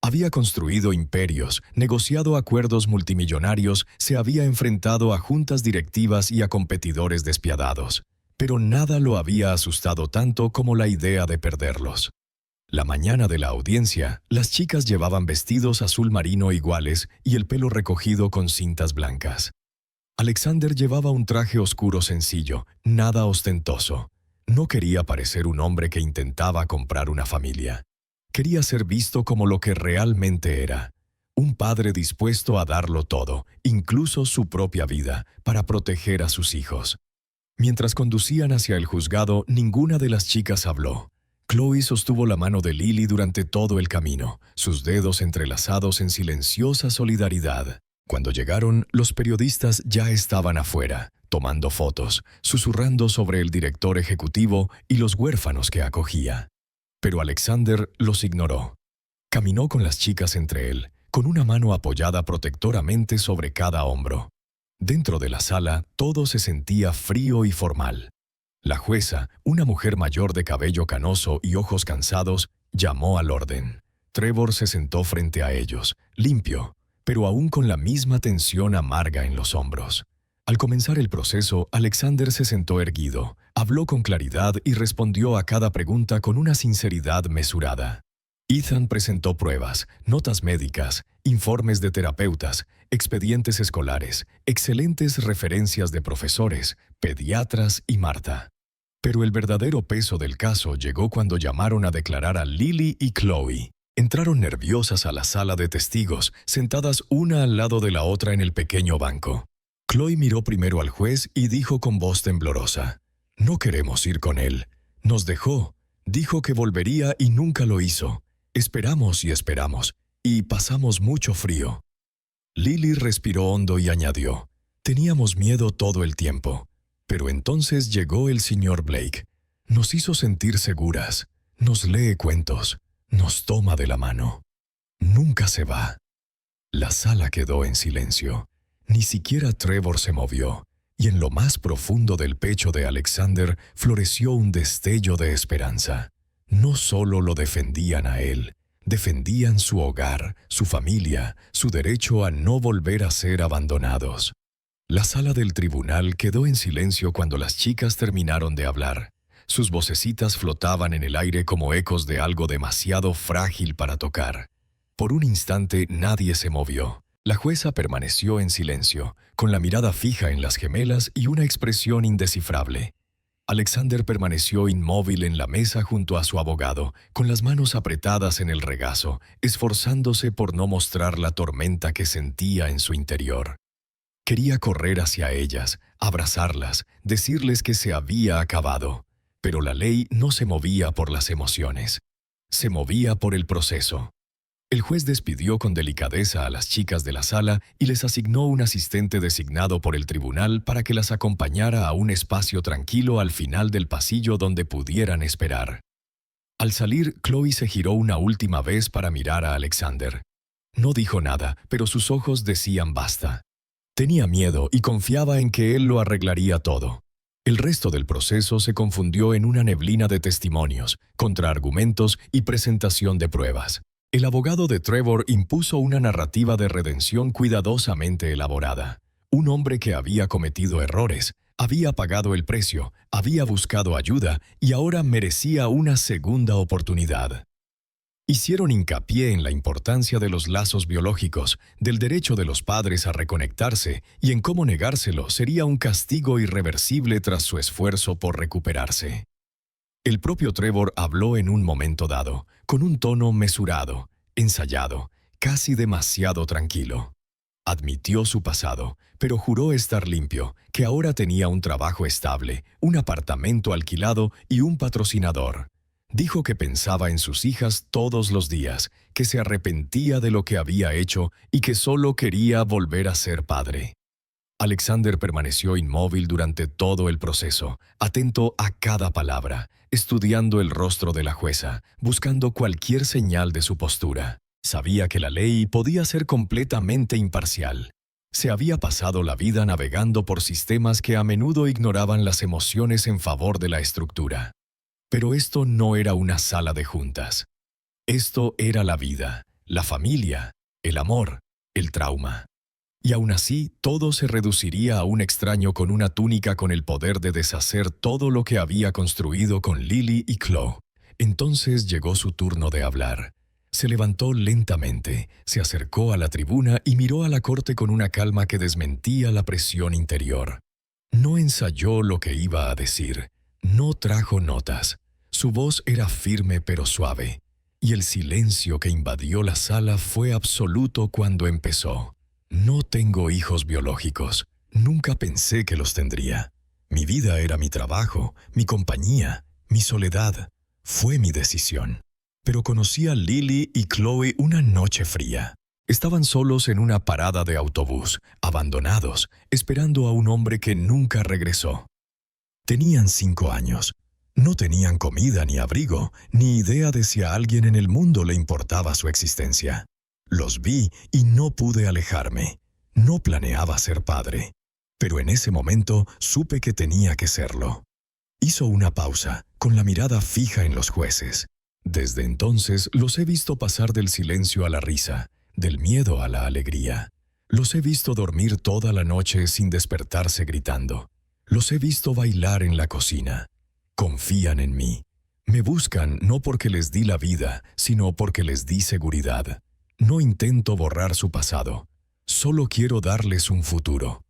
Había construido imperios, negociado acuerdos multimillonarios, se había enfrentado a juntas directivas y a competidores despiadados. Pero nada lo había asustado tanto como la idea de perderlos. La mañana de la audiencia, las chicas llevaban vestidos azul marino iguales y el pelo recogido con cintas blancas. Alexander llevaba un traje oscuro sencillo, nada ostentoso. No quería parecer un hombre que intentaba comprar una familia. Quería ser visto como lo que realmente era. Un padre dispuesto a darlo todo, incluso su propia vida, para proteger a sus hijos. Mientras conducían hacia el juzgado, ninguna de las chicas habló. Chloe sostuvo la mano de Lily durante todo el camino, sus dedos entrelazados en silenciosa solidaridad. Cuando llegaron, los periodistas ya estaban afuera, tomando fotos, susurrando sobre el director ejecutivo y los huérfanos que acogía. Pero Alexander los ignoró. Caminó con las chicas entre él, con una mano apoyada protectoramente sobre cada hombro. Dentro de la sala, todo se sentía frío y formal. La jueza, una mujer mayor de cabello canoso y ojos cansados, llamó al orden. Trevor se sentó frente a ellos, limpio, pero aún con la misma tensión amarga en los hombros. Al comenzar el proceso, Alexander se sentó erguido, habló con claridad y respondió a cada pregunta con una sinceridad mesurada. Ethan presentó pruebas, notas médicas, informes de terapeutas, expedientes escolares, excelentes referencias de profesores, pediatras y Marta. Pero el verdadero peso del caso llegó cuando llamaron a declarar a Lily y Chloe. Entraron nerviosas a la sala de testigos, sentadas una al lado de la otra en el pequeño banco. Chloe miró primero al juez y dijo con voz temblorosa: «No queremos ir con él. Nos dejó. Dijo que volvería y nunca lo hizo. Esperamos y esperamos, y pasamos mucho frío». Lily respiró hondo y añadió: «Teníamos miedo todo el tiempo. Pero entonces llegó el señor Blake. Nos hizo sentir seguras, nos lee cuentos, nos toma de la mano. Nunca se va». La sala quedó en silencio. Ni siquiera Trevor se movió, y en lo más profundo del pecho de Alexander floreció un destello de esperanza. No solo lo defendían a él, defendían su hogar, su familia, su derecho a no volver a ser abandonados. La sala del tribunal quedó en silencio cuando las chicas terminaron de hablar. Sus vocecitas flotaban en el aire como ecos de algo demasiado frágil para tocar. Por un instante nadie se movió. La jueza permaneció en silencio, con la mirada fija en las gemelas y una expresión indescifrable. Alexander permaneció inmóvil en la mesa junto a su abogado, con las manos apretadas en el regazo, esforzándose por no mostrar la tormenta que sentía en su interior. Quería correr hacia ellas, abrazarlas, decirles que se había acabado, pero la ley no se movía por las emociones. Se movía por el proceso. El juez despidió con delicadeza a las chicas de la sala y les asignó un asistente designado por el tribunal para que las acompañara a un espacio tranquilo al final del pasillo donde pudieran esperar. Al salir, Chloe se giró una última vez para mirar a Alexander. No dijo nada, pero sus ojos decían basta. Tenía miedo y confiaba en que él lo arreglaría todo. El resto del proceso se confundió en una neblina de testimonios, contraargumentos y presentación de pruebas. El abogado de Trevor impuso una narrativa de redención cuidadosamente elaborada. Un hombre que había cometido errores, Había pagado el precio, había buscado ayuda y ahora merecía una segunda oportunidad. Hicieron hincapié en la importancia de los lazos biológicos, del derecho de los padres a reconectarse y en cómo negárselo sería un castigo irreversible tras su esfuerzo por recuperarse. El propio Trevor habló en un momento dado, con un tono mesurado, ensayado, casi demasiado tranquilo. Admitió su pasado, pero juró estar limpio, que ahora tenía un trabajo estable, un apartamento alquilado y un patrocinador. Dijo que pensaba en sus hijas todos los días, que se arrepentía de lo que había hecho y que solo quería volver a ser padre. Alexander permaneció inmóvil durante todo el proceso, atento a cada palabra, estudiando el rostro de la jueza, buscando cualquier señal de su postura. Sabía que la ley podía ser completamente imparcial. Se había pasado la vida navegando por sistemas que a menudo ignoraban las emociones en favor de la estructura. Pero esto no era una sala de juntas. Esto era la vida, la familia, el amor, el trauma. Y aún así, todo se reduciría a un extraño con una túnica con el poder de deshacer todo lo que había construido con Lily y Chloe. Entonces llegó su turno de hablar. Se levantó lentamente, se acercó a la tribuna y miró a la corte con una calma que desmentía la presión interior. No ensayó lo que iba a decir. No trajo notas. Su voz era firme pero suave, y el silencio que invadió la sala fue absoluto cuando empezó. No tengo hijos biológicos. Nunca pensé que los tendría. Mi vida era mi trabajo, mi compañía, mi soledad. Fue mi decisión. Pero conocí a Lily y Chloe una noche fría. Estaban solos en una parada de autobús, abandonados, esperando a un hombre que nunca regresó. Tenían 5 años. No tenían comida ni abrigo, ni idea de si a alguien en el mundo le importaba su existencia. Los vi y no pude alejarme. No planeaba ser padre, pero en ese momento supe que tenía que serlo. Hizo una pausa, con la mirada fija en los jueces. Desde entonces los he visto pasar del silencio a la risa, del miedo a la alegría. Los he visto dormir toda la noche sin despertarse gritando. Los he visto bailar en la cocina. Confían en mí. Me buscan no porque les di la vida, sino porque les di seguridad. No intento borrar su pasado. Solo quiero darles un futuro.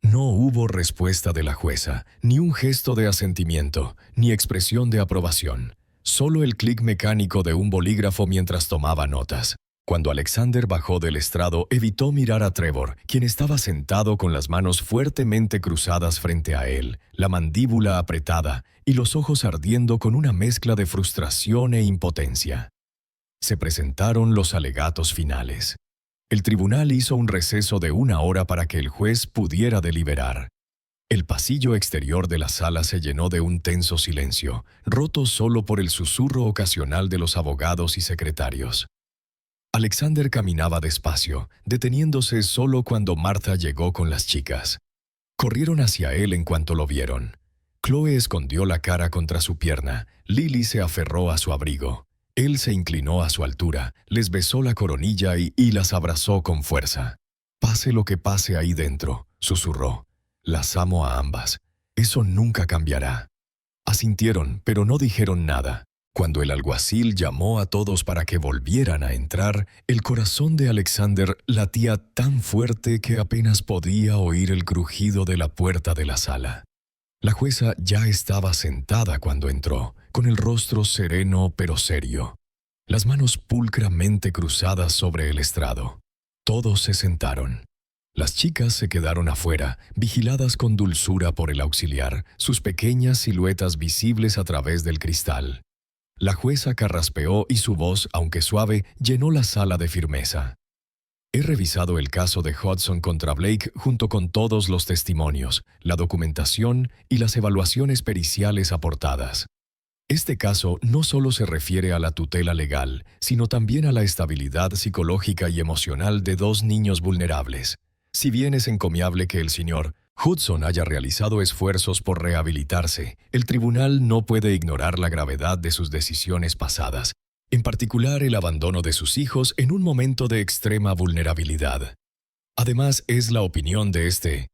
No hubo respuesta de la jueza, ni un gesto de asentimiento, ni expresión de aprobación. Solo el clic mecánico de un bolígrafo mientras tomaba notas. Cuando Alexander bajó del estrado, evitó mirar a Trevor, quien estaba sentado con las manos fuertemente cruzadas frente a él, la mandíbula apretada y los ojos ardiendo con una mezcla de frustración e impotencia. Se presentaron los alegatos finales. El tribunal hizo un receso de 1 hora para que el juez pudiera deliberar. El pasillo exterior de la sala se llenó de un tenso silencio, roto solo por el susurro ocasional de los abogados y secretarios. Alexander caminaba despacio, deteniéndose solo cuando Martha llegó con las chicas. Corrieron hacia él en cuanto lo vieron. Chloe escondió la cara contra su pierna, Lily se aferró a su abrigo. Él se inclinó a su altura, les besó la coronilla y las abrazó con fuerza. «Pase lo que pase ahí dentro», susurró. «Las amo a ambas. Eso nunca cambiará». Asintieron, pero no dijeron nada. Cuando el alguacil llamó a todos para que volvieran a entrar, el corazón de Alexander latía tan fuerte que apenas podía oír el crujido de la puerta de la sala. La jueza ya estaba sentada cuando entró, con el rostro sereno pero serio, las manos pulcramente cruzadas sobre el estrado. Todos se sentaron. Las chicas se quedaron afuera, vigiladas con dulzura por el auxiliar, sus pequeñas siluetas visibles a través del cristal. La jueza carraspeó y su voz, aunque suave, llenó la sala de firmeza. He revisado el caso de Hudson contra Blake junto con todos los testimonios, la documentación y las evaluaciones periciales aportadas. Este caso no solo se refiere a la tutela legal, sino también a la estabilidad psicológica y emocional de 2 niños vulnerables. Si bien es encomiable que el señor Hudson haya realizado esfuerzos por rehabilitarse, el tribunal no puede ignorar la gravedad de sus decisiones pasadas, en particular el abandono de sus hijos en un momento de extrema vulnerabilidad. Además, es la opinión de este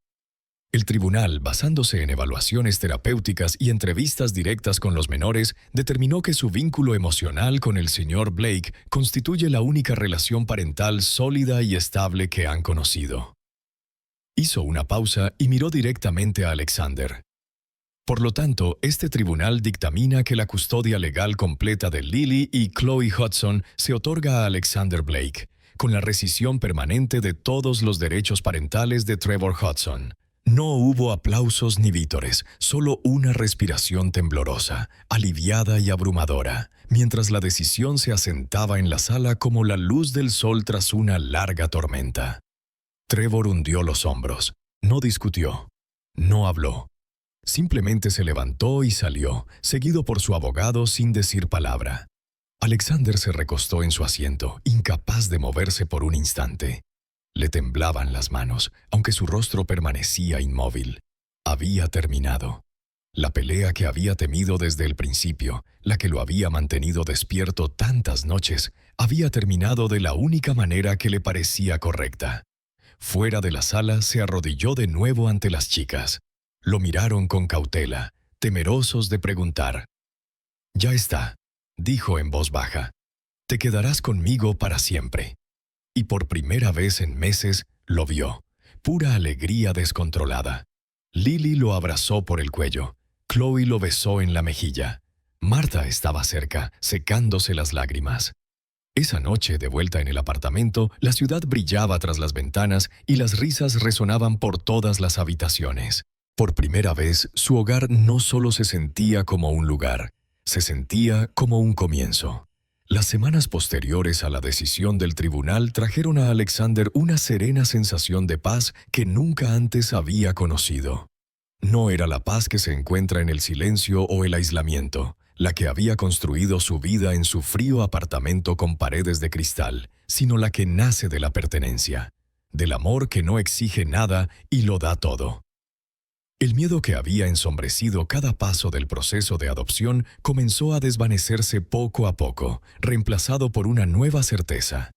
El tribunal, basándose en evaluaciones terapéuticas y entrevistas directas con los menores, determinó que su vínculo emocional con el señor Blake constituye la única relación parental sólida y estable que han conocido. Hizo una pausa y miró directamente a Alexander. Por lo tanto, este tribunal dictamina que la custodia legal completa de Lily y Chloe Hudson se otorga a Alexander Blake, con la rescisión permanente de todos los derechos parentales de Trevor Hudson. No hubo aplausos ni vítores, solo una respiración temblorosa, aliviada y abrumadora, mientras la decisión se asentaba en la sala como la luz del sol tras una larga tormenta. Trevor hundió los hombros, no discutió, no habló. Simplemente se levantó y salió, seguido por su abogado sin decir palabra. Alexander se recostó en su asiento, incapaz de moverse por un instante. Le temblaban las manos, aunque su rostro permanecía inmóvil. Había terminado. La pelea que había temido desde el principio, la que lo había mantenido despierto tantas noches, había terminado de la única manera que le parecía correcta. Fuera de la sala se arrodilló de nuevo ante las chicas. Lo miraron con cautela, temerosos de preguntar. «Ya está», dijo en voz baja. «Te quedarás conmigo para siempre». Y por primera vez en meses lo vio, pura alegría descontrolada. Lily lo abrazó por el cuello, Chloe lo besó en la mejilla. Martha estaba cerca, secándose las lágrimas. Esa noche, de vuelta en el apartamento, la ciudad brillaba tras las ventanas y las risas resonaban por todas las habitaciones. Por primera vez, su hogar no solo se sentía como un lugar, se sentía como un comienzo. Las semanas posteriores a la decisión del tribunal trajeron a Alexander una serena sensación de paz que nunca antes había conocido. No era la paz que se encuentra en el silencio o el aislamiento, la que había construido su vida en su frío apartamento con paredes de cristal, sino la que nace de la pertenencia, del amor que no exige nada y lo da todo. El miedo que había ensombrecido cada paso del proceso de adopción comenzó a desvanecerse poco a poco, reemplazado por una nueva certeza.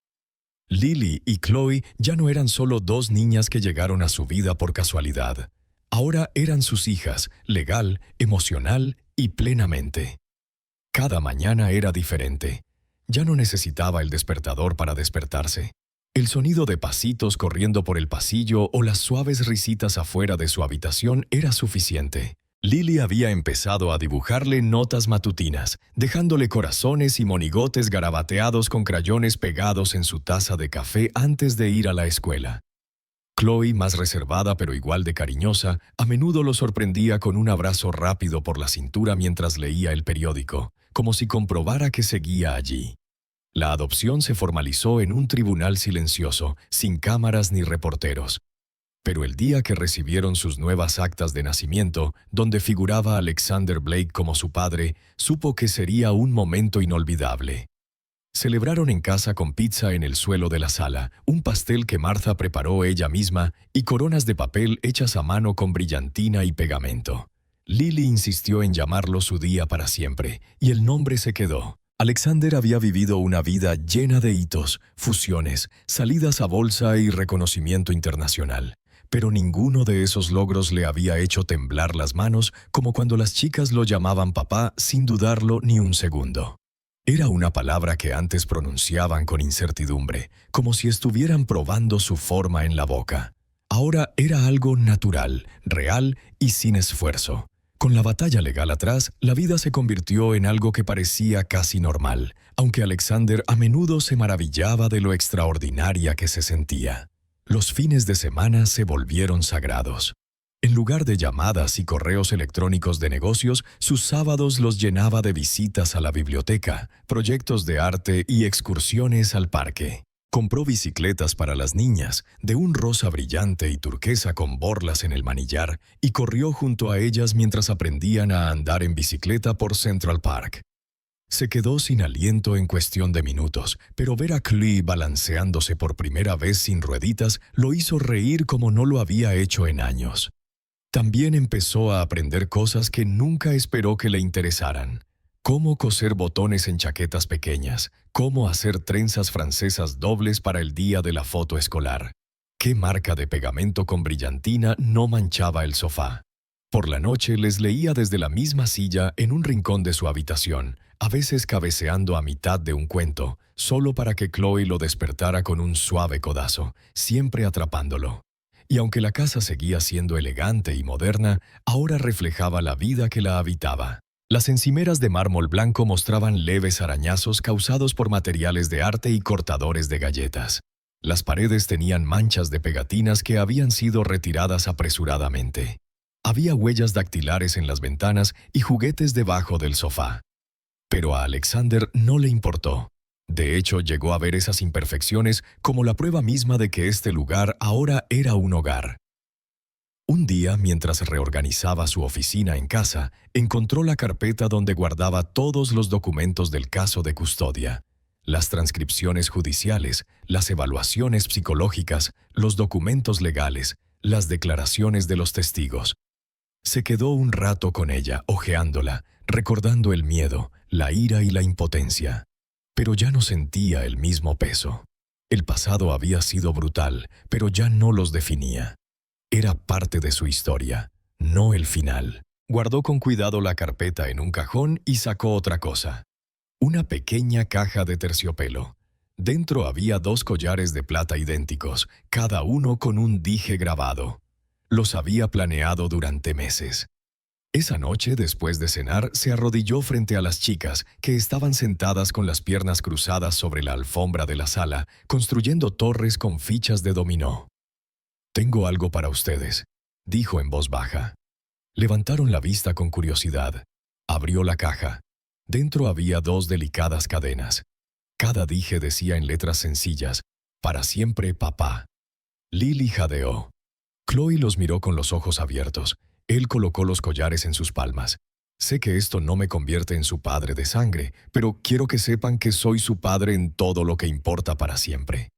Lily y Chloe ya no eran solo dos niñas que llegaron a su vida por casualidad. Ahora eran sus hijas, legal, emocional y plenamente. Cada mañana era diferente. Ya no necesitaba el despertador para despertarse. El sonido de pasitos corriendo por el pasillo o las suaves risitas afuera de su habitación era suficiente. Lily había empezado a dibujarle notas matutinas, dejándole corazones y monigotes garabateados con crayones pegados en su taza de café antes de ir a la escuela. Chloe, más reservada pero igual de cariñosa, a menudo lo sorprendía con un abrazo rápido por la cintura mientras leía el periódico, como si comprobara que seguía allí. La adopción se formalizó en un tribunal silencioso, sin cámaras ni reporteros. Pero el día que recibieron sus nuevas actas de nacimiento, donde figuraba Alexander Blake como su padre, supo que sería un momento inolvidable. Celebraron en casa con pizza en el suelo de la sala, un pastel que Martha preparó ella misma y coronas de papel hechas a mano con brillantina y pegamento. Lily insistió en llamarlo su día para siempre, y el nombre se quedó. Alexander había vivido una vida llena de hitos, fusiones, salidas a bolsa y reconocimiento internacional. Pero ninguno de esos logros le había hecho temblar las manos como cuando las chicas lo llamaban papá sin dudarlo ni un segundo. Era una palabra que antes pronunciaban con incertidumbre, como si estuvieran probando su forma en la boca. Ahora era algo natural, real y sin esfuerzo. Con la batalla legal atrás, la vida se convirtió en algo que parecía casi normal, aunque Alexander a menudo se maravillaba de lo extraordinaria que se sentía. Los fines de semana se volvieron sagrados. En lugar de llamadas y correos electrónicos de negocios, sus sábados los llenaba de visitas a la biblioteca, proyectos de arte y excursiones al parque. Compró bicicletas para las niñas, de un rosa brillante y turquesa con borlas en el manillar, y corrió junto a ellas mientras aprendían a andar en bicicleta por Central Park. Se quedó sin aliento en cuestión de minutos, pero ver a Chloe balanceándose por primera vez sin rueditas lo hizo reír como no lo había hecho en años. También empezó a aprender cosas que nunca esperó que le interesaran. Cómo coser botones en chaquetas pequeñas, cómo hacer trenzas francesas dobles para el día de la foto escolar. qué marca de pegamento con brillantina no manchaba el sofá. Por la noche les leía desde la misma silla en un rincón de su habitación, a veces cabeceando a mitad de un cuento, solo para que Chloe lo despertara con un suave codazo, siempre atrapándolo. Y aunque la casa seguía siendo elegante y moderna, ahora reflejaba la vida que la habitaba. Las encimeras de mármol blanco mostraban leves arañazos causados por materiales de arte y cortadores de galletas. Las paredes tenían manchas de pegatinas que habían sido retiradas apresuradamente. Había huellas dactilares en las ventanas y juguetes debajo del sofá. Pero a Alexander no le importó. De hecho, llegó a ver esas imperfecciones como la prueba misma de que este lugar ahora era un hogar. Un día, mientras reorganizaba su oficina en casa, encontró la carpeta donde guardaba todos los documentos del caso de custodia. Las transcripciones judiciales, las evaluaciones psicológicas, los documentos legales, las declaraciones de los testigos. Se quedó un rato con ella, hojeándola, recordando el miedo, la ira y la impotencia. Pero ya no sentía el mismo peso. El pasado había sido brutal, pero ya no los definía. Era parte de su historia, no el final. Guardó con cuidado la carpeta en un cajón y sacó otra cosa. Una pequeña caja de terciopelo. Dentro había 2 collares de plata idénticos, cada uno con un dije grabado. Los había planeado durante meses. Esa noche, después de cenar, se arrodilló frente a las chicas, que estaban sentadas con las piernas cruzadas sobre la alfombra de la sala, construyendo torres con fichas de dominó. «Tengo algo para ustedes», dijo en voz baja. Levantaron la vista con curiosidad. Abrió la caja. Dentro había 2 delicadas cadenas. Cada dije decía en letras sencillas, «Para siempre, papá». Lily jadeó. Chloe los miró con los ojos abiertos. Él colocó los collares en sus palmas. «Sé que esto no me convierte en su padre de sangre, pero quiero que sepan que soy su padre en todo lo que importa para siempre».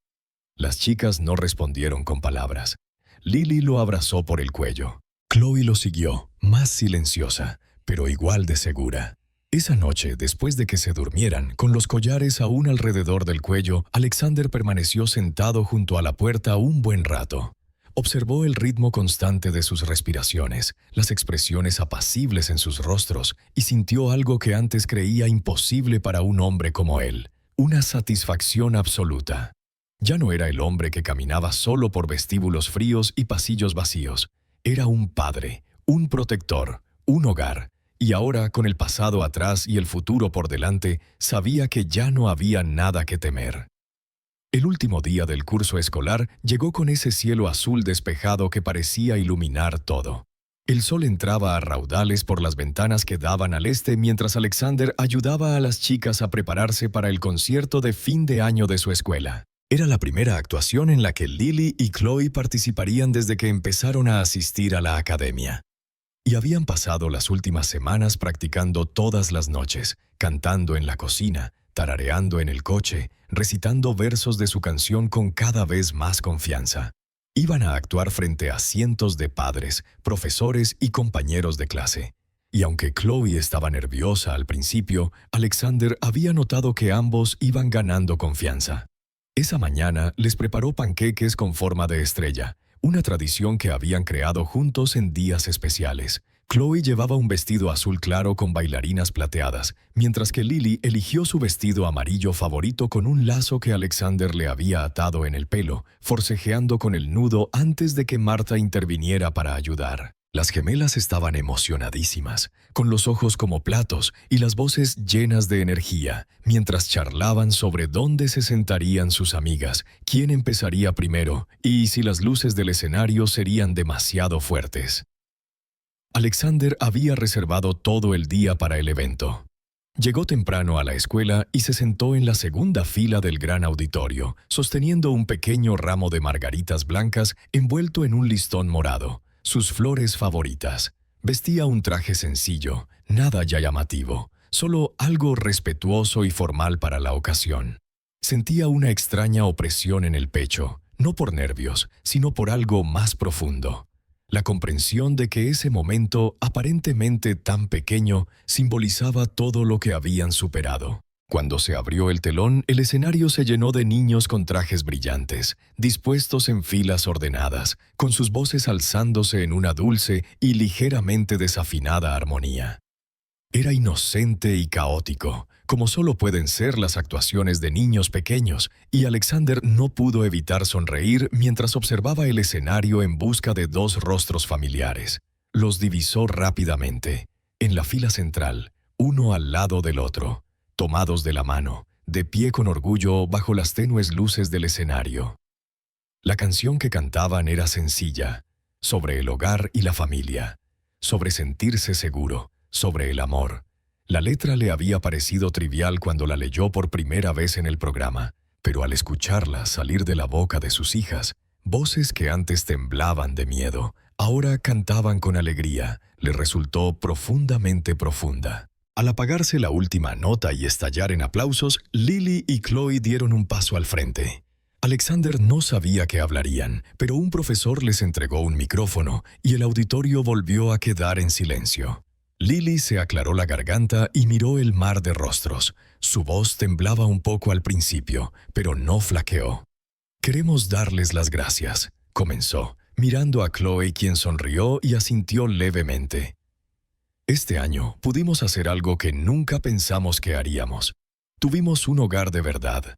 Las chicas no respondieron con palabras. Lily lo abrazó por el cuello. Chloe lo siguió, más silenciosa, pero igual de segura. Esa noche, después de que se durmieran, con los collares aún alrededor del cuello, Alexander permaneció sentado junto a la puerta un buen rato. Observó el ritmo constante de sus respiraciones, las expresiones apacibles en sus rostros, y sintió algo que antes creía imposible para un hombre como él, una satisfacción absoluta. Ya no era el hombre que caminaba solo por vestíbulos fríos y pasillos vacíos. Era un padre, un protector, un hogar, y ahora, con el pasado atrás y el futuro por delante, sabía que ya no había nada que temer. El último día del curso escolar llegó con ese cielo azul despejado que parecía iluminar todo. El sol entraba a raudales por las ventanas que daban al este mientras Alexander ayudaba a las chicas a prepararse para el concierto de fin de año de su escuela. Era la primera actuación en la que Lily y Chloe participarían desde que empezaron a asistir a la academia. Y habían pasado las últimas semanas practicando todas las noches, cantando en la cocina, tarareando en el coche, recitando versos de su canción con cada vez más confianza. Iban a actuar frente a cientos de padres, profesores y compañeros de clase. Y aunque Chloe estaba nerviosa al principio, Alexander había notado que ambos iban ganando confianza. Esa mañana les preparó panqueques con forma de estrella, una tradición que habían creado juntos en días especiales. Chloe llevaba un vestido azul claro con bailarinas plateadas, mientras que Lily eligió su vestido amarillo favorito con un lazo que Alexander le había atado en el pelo, forcejeando con el nudo antes de que Marta interviniera para ayudar. Las gemelas estaban emocionadísimas, con los ojos como platos y las voces llenas de energía, mientras charlaban sobre dónde se sentarían sus amigas, quién empezaría primero y si las luces del escenario serían demasiado fuertes. Alexander había reservado todo el día para el evento. Llegó temprano a la escuela y se sentó en la segunda fila del gran auditorio, sosteniendo un pequeño ramo de margaritas blancas envuelto en un listón morado, sus flores favoritas. Vestía un traje sencillo, nada ya llamativo, solo algo respetuoso y formal para la ocasión. Sentía una extraña opresión en el pecho, no por nervios, sino por algo más profundo. La comprensión de que ese momento, aparentemente tan pequeño, simbolizaba todo lo que habían superado. Cuando se abrió el telón, el escenario se llenó de niños con trajes brillantes, dispuestos en filas ordenadas, con sus voces alzándose en una dulce y ligeramente desafinada armonía. Era inocente y caótico, como solo pueden ser las actuaciones de niños pequeños, y Alexander no pudo evitar sonreír mientras observaba el escenario en busca de dos rostros familiares. Los divisó rápidamente, en la fila central, uno al lado del otro, tomados de la mano, de pie con orgullo bajo las tenues luces del escenario. La canción que cantaban era sencilla, sobre el hogar y la familia, sobre sentirse seguro, sobre el amor. La letra le había parecido trivial cuando la leyó por primera vez en el programa, pero al escucharla salir de la boca de sus hijas, voces que antes temblaban de miedo, ahora cantaban con alegría, le resultó profundamente profunda. Al apagarse la última nota y estallar en aplausos, Lily y Chloe dieron un paso al frente. Alexander no sabía qué hablarían, pero un profesor les entregó un micrófono y el auditorio volvió a quedar en silencio. Lily se aclaró la garganta y miró el mar de rostros. Su voz temblaba un poco al principio, pero no flaqueó. «Queremos darles las gracias», comenzó, mirando a Chloe, quien sonrió y asintió levemente. «Este año pudimos hacer algo que nunca pensamos que haríamos. Tuvimos un hogar de verdad».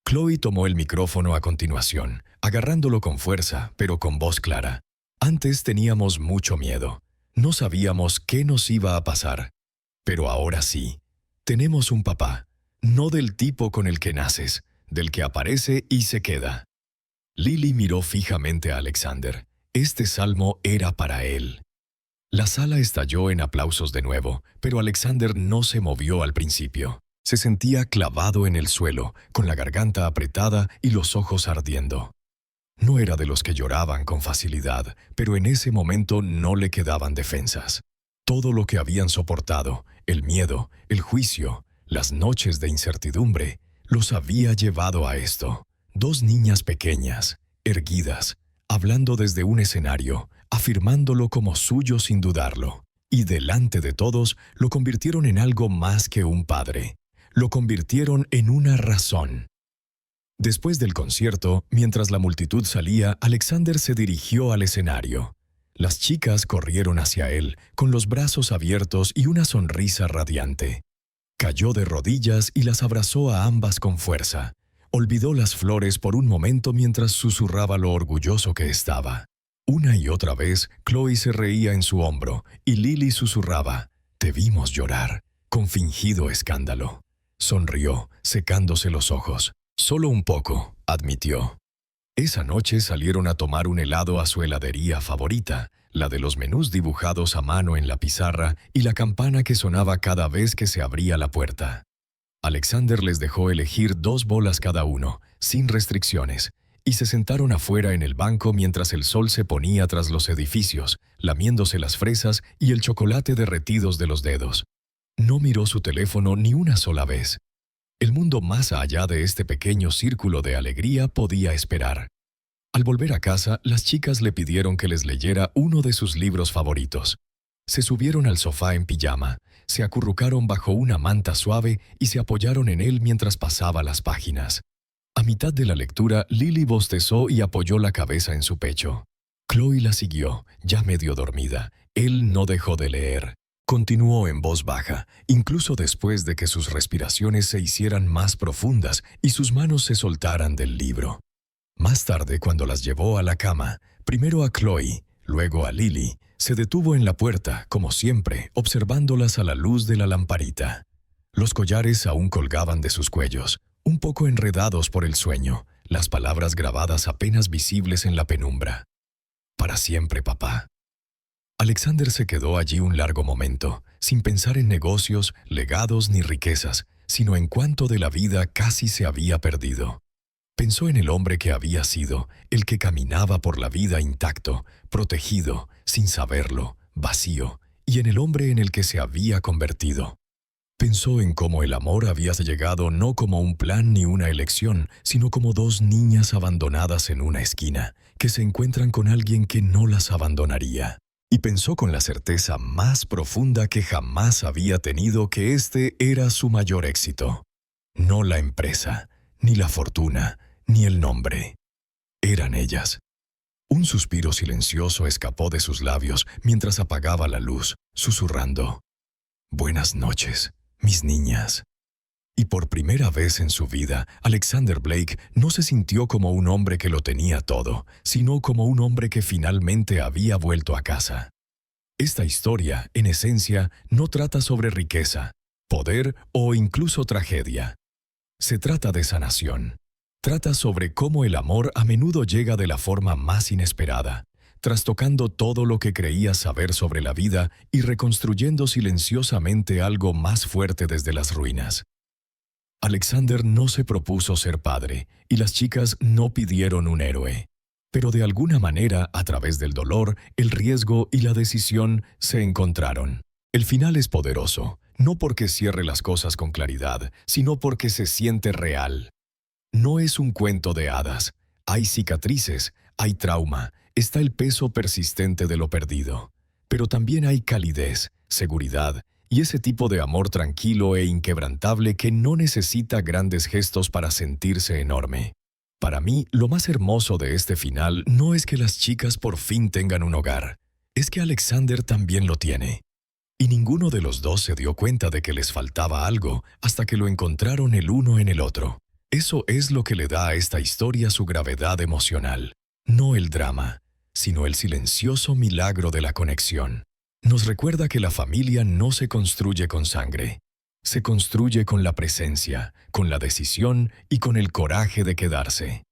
Chloe tomó el micrófono a continuación, agarrándolo con fuerza, pero con voz clara. «Antes teníamos mucho miedo. No sabíamos qué nos iba a pasar. Pero ahora sí. Tenemos un papá. No del tipo con el que naces, del que aparece y se queda». Lily miró fijamente a Alexander. Este salmo era para él. La sala estalló en aplausos de nuevo, pero Alexander no se movió al principio. Se sentía clavado en el suelo, con la garganta apretada y los ojos ardiendo. No era de los que lloraban con facilidad, pero en ese momento no le quedaban defensas. Todo lo que habían soportado, el miedo, el juicio, las noches de incertidumbre, los había llevado a esto. Dos niñas pequeñas, erguidas, hablando desde un escenario, afirmándolo como suyo sin dudarlo. Y delante de todos lo convirtieron en algo más que un padre. Lo convirtieron en una razón. Después del concierto, mientras la multitud salía, Alexander se dirigió al escenario. Las chicas corrieron hacia él, con los brazos abiertos y una sonrisa radiante. Cayó de rodillas y las abrazó a ambas con fuerza. Olvidó las flores por un momento mientras susurraba lo orgulloso que estaba. Una y otra vez, Chloe se reía en su hombro y Lily susurraba: «Te vimos llorar», con fingido escándalo. Sonrió, secándose los ojos. «Solo un poco», admitió. Esa noche salieron a tomar un helado a su heladería favorita, la de los menús dibujados a mano en la pizarra y la campana que sonaba cada vez que se abría la puerta. Alexander les dejó elegir 2 bolas cada uno, sin restricciones, y se sentaron afuera en el banco mientras el sol se ponía tras los edificios, lamiéndose las fresas y el chocolate derretidos de los dedos. No miró su teléfono ni una sola vez. El mundo más allá de este pequeño círculo de alegría podía esperar. Al volver a casa, las chicas le pidieron que les leyera uno de sus libros favoritos. Se subieron al sofá en pijama, se acurrucaron bajo una manta suave y se apoyaron en él mientras pasaba las páginas. A mitad de la lectura, Lily bostezó y apoyó la cabeza en su pecho. Chloe la siguió, ya medio dormida. Él no dejó de leer. Continuó en voz baja, incluso después de que sus respiraciones se hicieran más profundas y sus manos se soltaran del libro. Más tarde, cuando las llevó a la cama, primero a Chloe, luego a Lily, se detuvo en la puerta, como siempre, observándolas a la luz de la lamparita. Los collares aún colgaban de sus cuellos, un poco enredados por el sueño, las palabras grabadas apenas visibles en la penumbra. «Para siempre, papá». Alexander se quedó allí un largo momento, sin pensar en negocios, legados ni riquezas, sino en cuánto de la vida casi se había perdido. Pensó en el hombre que había sido, el que caminaba por la vida intacto, protegido, sin saberlo, vacío, y en el hombre en el que se había convertido. Pensó en cómo el amor había llegado no como un plan ni una elección, sino como 2 niñas abandonadas en una esquina, que se encuentran con alguien que no las abandonaría. Y pensó con la certeza más profunda que jamás había tenido que este era su mayor éxito. No la empresa, ni la fortuna, ni el nombre. Eran ellas. Un suspiro silencioso escapó de sus labios mientras apagaba la luz, susurrando: «Buenas noches, mis niñas». Y por primera vez en su vida, Alexander Blake no se sintió como un hombre que lo tenía todo, sino como un hombre que finalmente había vuelto a casa. Esta historia, en esencia, no trata sobre riqueza, poder o incluso tragedia. Se trata de sanación. Trata sobre cómo el amor a menudo llega de la forma más inesperada, trastocando todo lo que creías saber sobre la vida y reconstruyendo silenciosamente algo más fuerte desde las ruinas. Alexander no se propuso ser padre, y las chicas no pidieron un héroe. Pero de alguna manera, a través del dolor, el riesgo y la decisión, se encontraron. El final es poderoso, no porque cierre las cosas con claridad, sino porque se siente real. No es un cuento de hadas. Hay cicatrices, hay trauma, está el peso persistente de lo perdido. Pero también hay calidez, seguridad, y ese tipo de amor tranquilo e inquebrantable que no necesita grandes gestos para sentirse enorme. Para mí, lo más hermoso de este final no es que las chicas por fin tengan un hogar, es que Alexander también lo tiene. Y ninguno de los dos se dio cuenta de que les faltaba algo hasta que lo encontraron el uno en el otro. Eso es lo que le da a esta historia su gravedad emocional. No el drama, sino el silencioso milagro de la conexión. Nos recuerda que la familia no se construye con sangre. Se construye con la presencia, con la decisión y con el coraje de quedarse.